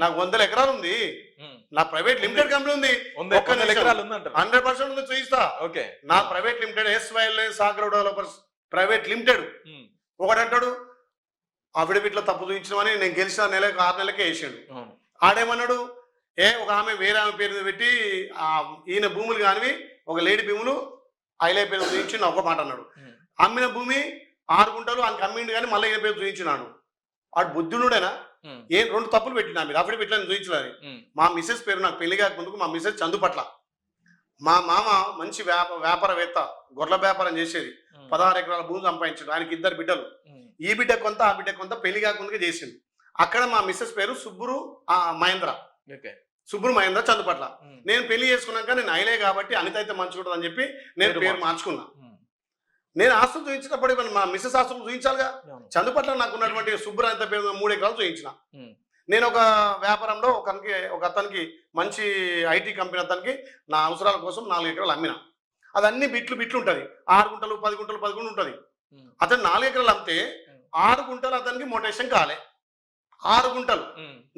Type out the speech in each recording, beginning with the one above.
నాకు 100 ఎకరాలు ఉంది. నా ప్రైవేట్ లిమిటెడ్ కంపెనీ ఉంది. 100% ఉంది, చూయిస్తా. నా private limited SYL Sagar developers private limited. ఒకడంటాడు అఫిడవిట్లో తప్పు చూపించమని నేను గెలిచిన 6 నెలలకే వేసాడు. ఆడేమన్నాడు, ఒక ఆమె వేరే ఆమె పేరు పెట్టి ఈయన భూములు కానివి ఒక లేడీ భూములు ఐలే పేరు చూపించి ఒక మాట అన్నాడు. అమ్మిన భూమి 6 గుంటలు ఆయనకి అమ్మిండు కానీ మళ్ళీ ఈయన పేరు చూపించినాడు. వాడు బుద్ధునుడేనా? 2 తప్పులు పెట్టినా మీరు అఫిడవిట్లను చూపించలేదు. మా మిస్సెస్ పేరు నాకు పెళ్లి కాకముందుకు మా మిస్సెస్ చందుపట్ల. మా మామ మంచి వ్యాపారవేత్త, గొర్రెల వ్యాపారం చేసేది. 16 ఎకరాల భూమి సంపాదించాడు. ఆయనకి 2 బిడ్డలు. ఈ బిడ్డ కొంత ఆ బిడ్డ కొంత పెళ్లి కాకముందుగా చేసిండు. అక్కడ మా మిస్సెస్ పేరు సుబ్బురు మహేంద్ర. సుబ్బురు మహేంద్ర చందుపట్ల. నేను పెళ్లి చేసుకున్నాక నేను ఐలే కాబట్టి అనిత అయితే మంచుకుంటుంది అని చెప్పి నేను పేరు మార్చుకున్నా. నేను ఆస్తులు చూపించినప్పుడు మా మిస్సెస్ ఆస్తులు చూపించాలిగా. చందుపట్ల నాకు ఉన్నటువంటి సుబ్బురు అనిత పేరు 3 ఎకరాలు చూపించిన. నేను ఒక వ్యాపారంలో ఒక అతనికి మంచి ఐటీ కంపెనీ అతనికి నా అవసరాల కోసం 4 ఎకరాలు అమ్మిన. అదన్నీ బిట్లు ఉంటుంది. 6 గుంటలు 10 గుంటలు 10 గుంటలు ఉంటుంది. అతను 4 ఎకరాలు అమ్మితే 6 గుంటలు అతనికి మొటేషన్ కాలే. 6 గుంటలు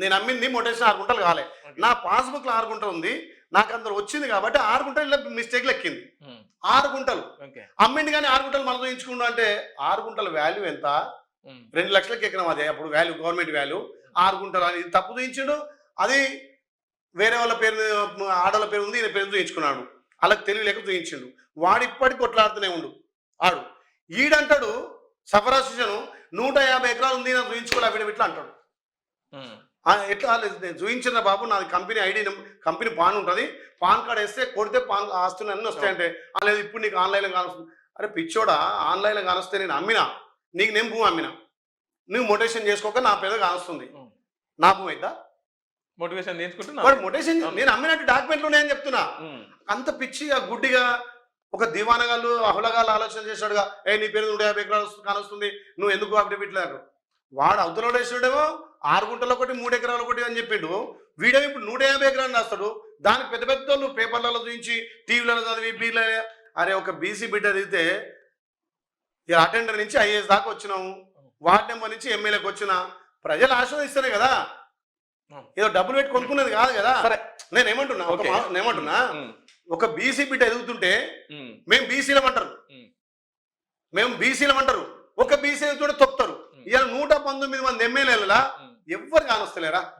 నేను అమ్మింది మొటేషన్ 6 గుంటలు కాలే. నా పాస్బుక్ లో 6 గుంటలు ఉంది. నాకు అందరు వచ్చింది కాబట్టి 6 గుంటలు మిస్టేక్ లెక్కింది. 6 గుంటలు అమ్మింది కానీ 6 గుంటలు మనం చూయించుకున్నా అంటే 6 గుంటల వాల్యూ ఎంత? 2 లక్షలకి ఎక్కినాం. అదే అప్పుడు వాల్యూ, గవర్నమెంట్ వాల్యూ. 6 గుంటలు అది తప్పు చూయించాడు. అది వేరే వాళ్ళ పేరు, ఆడవాళ్ళ పేరు ఉంది, ఈయన పేరు చూయించుకున్నాడు. అలా తెలియలేక చూయించిండు. వాడు ఇప్పటికి కొట్లాడుతూనే ఉండు. ఆడు ఈడంటాడు సఫరాసిజను 150 ఎకరాలు ఉంది నాకు చూయించుకోవాలి అఫిడవిట్లో అంటాడు. ఎట్లా చూయించిన బాబు, నాది కంపెనీ ఐడి, కంపెనీ పాన్ ఉంటుంది, పాన్ కార్డ్ వేస్తే కొడితే పాన్ ఆస్తులు అన్నీ వస్తాయంటే లేదు ఇప్పుడు నీకు ఆన్లైన్లో కానొస్తుంది. అరే పిచ్చోడా, ఆన్లైన్లో కానొస్తే నేను అమ్మినా, నీకు నేను భూమి అమ్మినా, నువ్వు మొటేషన్ చేసుకోక నా పేద కానొస్తుంది, నా భూమి అయిద్దా? మోటివేషన్ మొటేషన్ నేను అమ్మినట్టు డాక్యుమెంట్లు ఉన్నాయని చెప్తున్నా. అంత పిచ్చిగా గుడ్డిగా ఒక దివానగాళ్ళు అహులగాళ్ళు ఆలోచన చేశాడుగా. నీ పేరు 150 ఎకరాలు కానొస్తుంది, నువ్వు ఎందుకు అఫిడవిట్ లేదు? వాడు అవతల వేసాడేమో 6 గుంటలు ఒకటి 3 ఎకరాలు ఒకటి అని చెప్పిండు. వీడేమో ఇప్పుడు 150 ఎకరాలు రాస్తాడు. దానికి పెద్ద పెద్ద వాళ్ళు పేపర్లలో చూపించి టీవీలలో చదివి బీల. అరే ఒక బీసీ బిడ్డ చదివితే అటెండర్ నుంచి IAS దాకా వచ్చినాము, వార్డ్ నెంబర్ నుంచి ఎమ్మెల్యేకి వచ్చిన. ప్రజలు ఆశీర్వదిస్తేనే కదా, ఏదో డబ్బులు పెట్టి కొనుక్కున్నది కాదు కదా. నేనేమంటున్నా, ఒక బీసీ బిడ్డ ఎదుగుతుంటే మేము బీసీలం అంటారు, ఒక బీసీ ఎదుగుతుంటే తొక్కుతారు. ఇవాళ 119 మంది ఎమ్మెల్యేల ఎవ్వరు కానొస్తలేరా?